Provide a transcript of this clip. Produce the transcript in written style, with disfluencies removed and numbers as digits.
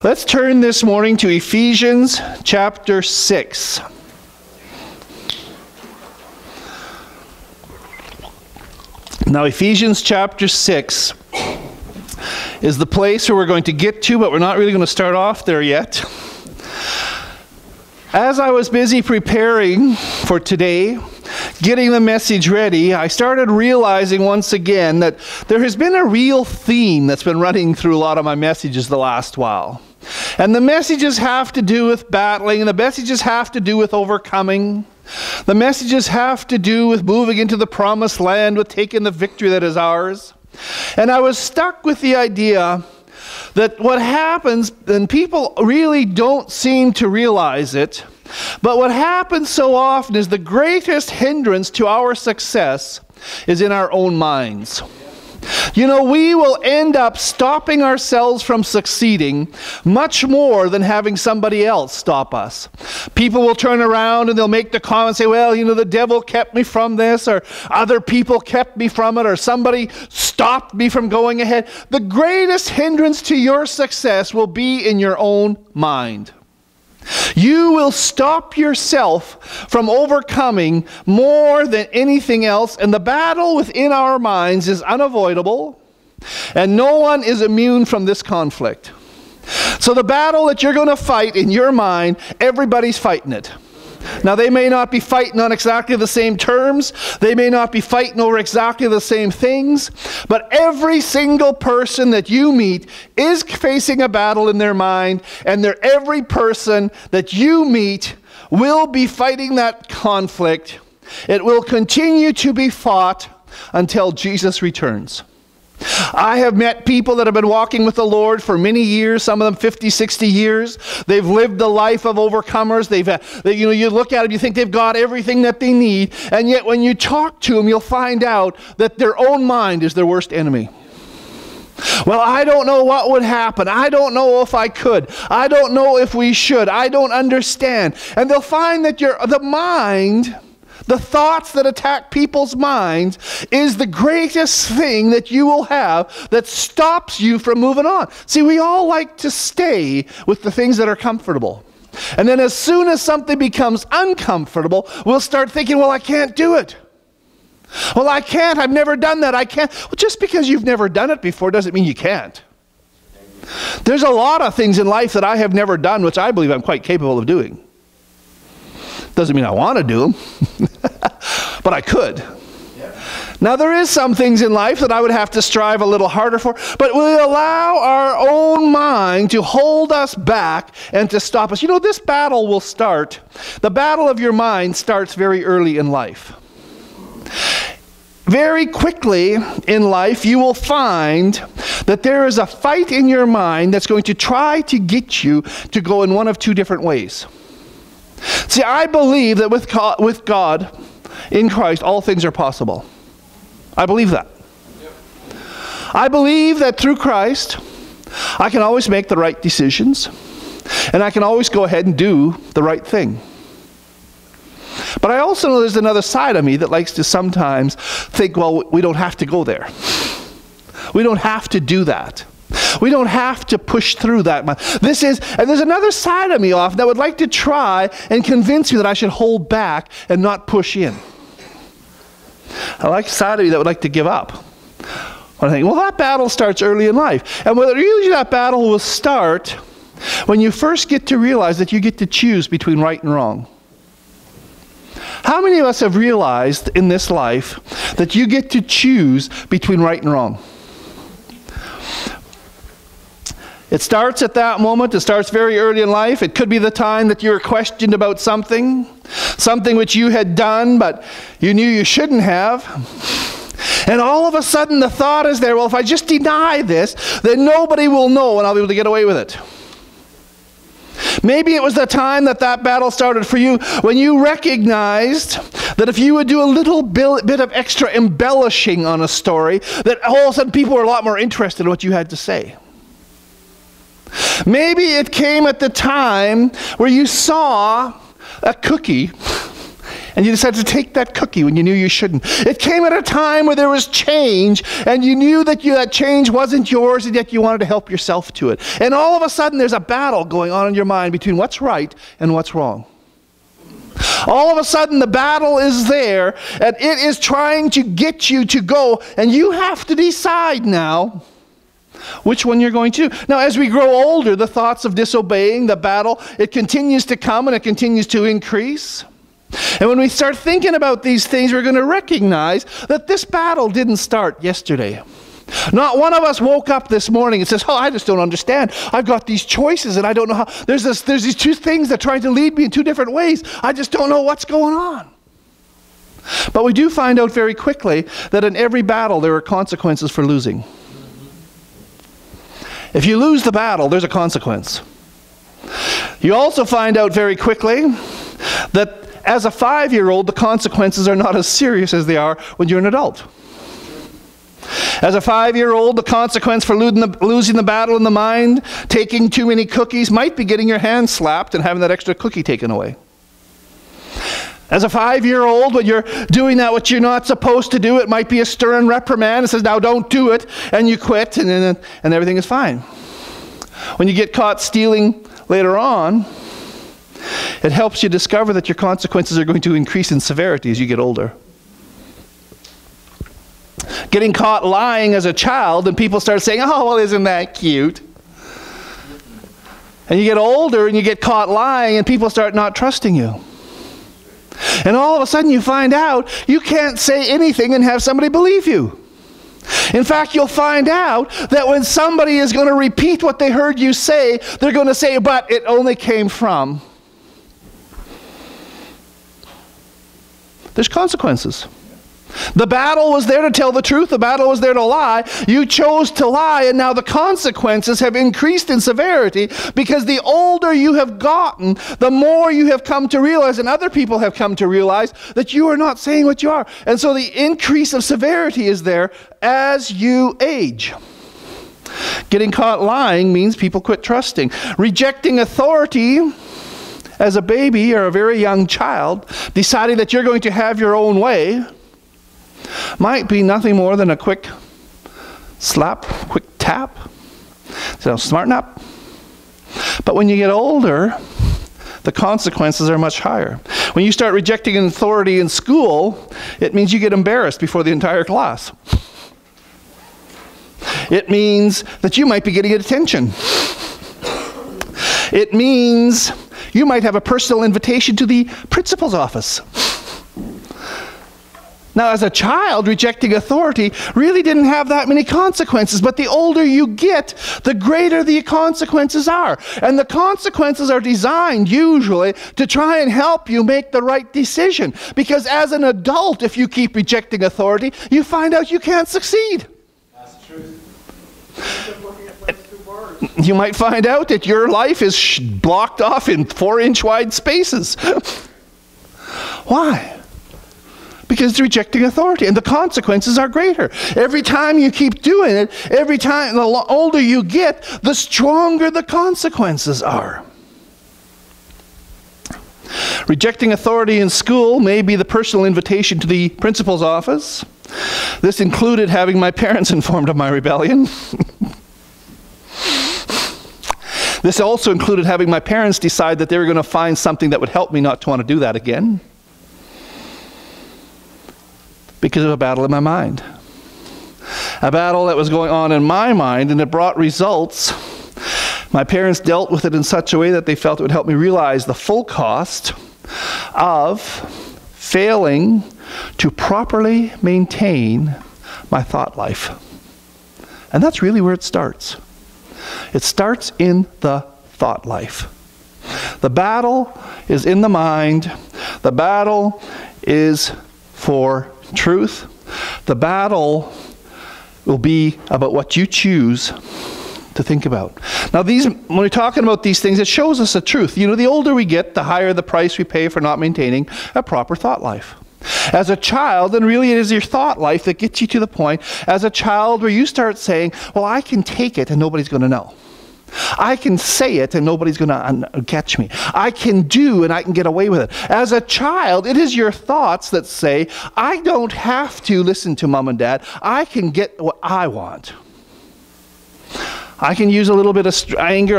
Let's turn this morning to Ephesians chapter 6. Now, Ephesians chapter 6 is the place where we're going to get to, but we're not really going to start off there yet. As I was busy preparing for today, getting the message ready, I started realizing once again that there has been a real theme that's been running through a lot of my messages the last while. And the messages have to do with battling, and the messages have to do with overcoming. The messages have to do with moving into the promised land, with taking the victory that is ours. And I was stuck with the idea that what happens, and people really don't seem to realize it, but what happens so often is the greatest hindrance to our success is in our own minds. You know, we will end up stopping ourselves from succeeding much more than having somebody else stop us. People will turn around and they'll make the comment, say, well, you know, the devil kept me from this, or other people kept me from it, or somebody stopped me from going ahead. The greatest hindrance to your success will be in your own mind. You will stop yourself from overcoming more than anything else, and the battle within our minds is unavoidable, and no one is immune from this conflict. So the battle that you're going to fight in your mind, everybody's fighting it. Now, they may not be fighting on exactly the same terms. They may not be fighting over exactly the same things. But every single person that you meet is facing a battle in their mind. And every person that you meet will be fighting that conflict. It will continue to be fought until Jesus returns. I have met people that have been walking with the Lord for many years, some of them 50, 60 years. They've lived the life of overcomers. You look at them, you think they've got everything that they need, and yet when you talk to them, you'll find out that their own mind is their worst enemy. Well, I don't know what would happen. I don't know if I could. I don't know if we should. I don't understand. And they'll find that the mind, the thoughts that attack people's minds, is the greatest thing that you will have that stops you from moving on. See, we all like to stay with the things that are comfortable. And then as soon as something becomes uncomfortable, we'll start thinking, well, I can't do it. Well, I can't. I've never done that. I can't. Well, just because you've never done it before doesn't mean you can't. There's a lot of things in life that I have never done, which I believe I'm quite capable of doing. Doesn't mean I want to do them, but I could. Now, there is some things in life that I would have to strive a little harder for, but we allow our own mind to hold us back and to stop us. You know, this battle will start, the battle of your mind starts very early in life. Very quickly in life, you will find that there is a fight in your mind that's going to try to get you to go in one of two different ways. See, I believe that with God, in Christ, all things are possible. I believe that. I believe that through Christ, I can always make the right decisions, and I can always go ahead and do the right thing. But I also know there's another side of me that likes to sometimes think, well, we don't have to go there. We don't have to do that. We don't have to push through that. And there's another side of me often that would like to try and convince me that I should hold back and not push in. I like a side of me that would like to give up. I think, well, that battle starts early in life. And usually that battle will start when you first get to realize that you get to choose between right and wrong. How many of us have realized in this life that you get to choose between right and wrong? It starts at that moment. It starts very early in life. It could be the time that you were questioned about something which you had done, but you knew you shouldn't have. And all of a sudden the thought is there, well, if I just deny this, then nobody will know and I'll be able to get away with it. Maybe it was the time that battle started for you when you recognized that if you would do a little bit of extra embellishing on a story, that all of a sudden people were a lot more interested in what you had to say. Maybe it came at the time where you saw a cookie And you decided to take that cookie when you knew you shouldn't. It came at a time where there was change, and you knew that that change wasn't yours, and yet you wanted to help yourself to it. And all of a sudden, there's a battle going on in your mind between what's right and what's wrong. All of a sudden, the battle is there, and it is trying to get you to go, and you have to decide now which one you're going to do. Now, as we grow older, the thoughts of disobeying, the battle, it continues to come and it continues to increase. And when we start thinking about these things, we're going to recognize that this battle didn't start yesterday. Not one of us woke up this morning and says, oh, I just don't understand. I've got these choices and I don't know how. There's these two things that try to lead me in two different ways. I just don't know what's going on. But we do find out very quickly that in every battle there are consequences for losing. If you lose the battle, there's a consequence. You also find out very quickly that as a 5-year-old, the consequences are not as serious as they are when you're an adult. As a 5-year-old, the consequence for losing the battle in the mind, taking too many cookies, might be getting your hand slapped and having that extra cookie taken away. As a 5-year-old, when you're doing that what you're not supposed to do, it might be a stern reprimand that says, now don't do it, and you quit, and everything is fine. When you get caught stealing later on, it helps you discover that your consequences are going to increase in severity as you get older. Getting caught lying as a child, and people start saying, oh, well, isn't that cute? And you get older and you get caught lying and people start not trusting you. And all of a sudden you find out you can't say anything and have somebody believe you. In fact, you'll find out that when somebody is going to repeat what they heard you say, they're going to say, but it only came from. There's consequences. The battle was there to tell the truth. The battle was there to lie. You chose to lie, and now the consequences have increased in severity because the older you have gotten, the more you have come to realize, and other people have come to realize, that you are not saying what you are. And so the increase of severity is there as you age. Getting caught lying means people quit trusting. Rejecting authority as a baby or a very young child, deciding that you're going to have your own way, might be nothing more than a quick slap, quick tap. So smarten up. But when you get older, the consequences are much higher. When you start rejecting authority in school, it means you get embarrassed before the entire class. It means that you might be getting attention. It means you might have a personal invitation to the principal's office. Now, as a child, rejecting authority really didn't have that many consequences, but the older you get, the greater the consequences are. And the consequences are designed, usually, to try and help you make the right decision. Because as an adult, if you keep rejecting authority, you find out you can't succeed. That's the truth. You might find out that your life is blocked off in 4-inch wide spaces. Why? Because it's rejecting authority, and the consequences are greater. Every time you keep doing it, every time, the older you get, the stronger the consequences are. Rejecting authority in school may be the personal invitation to the principal's office. This included having my parents informed of my rebellion. This also included having my parents decide that they were going to find something that would help me not to want to do that again. Because of a battle in my mind. A battle that was going on in my mind, and it brought results. My parents dealt with it in such a way that they felt it would help me realize the full cost of failing to properly maintain my thought life. And that's really where it starts. It starts in the thought life. The battle is in the mind. The battle is for truth. The battle will be about what you choose to think about. Now when we're talking about these things, it shows us the truth. You know, the older we get, the higher the price we pay for not maintaining a proper thought life. As a child, and really it is your thought life that gets you to the point, as a child where you start saying, well, I can take it and nobody's going to know. I can say it and nobody's going to catch me. I can do and I can get away with it. As a child, it is your thoughts that say, I don't have to listen to mom and dad. I can get what I want. I can use a little bit of anger.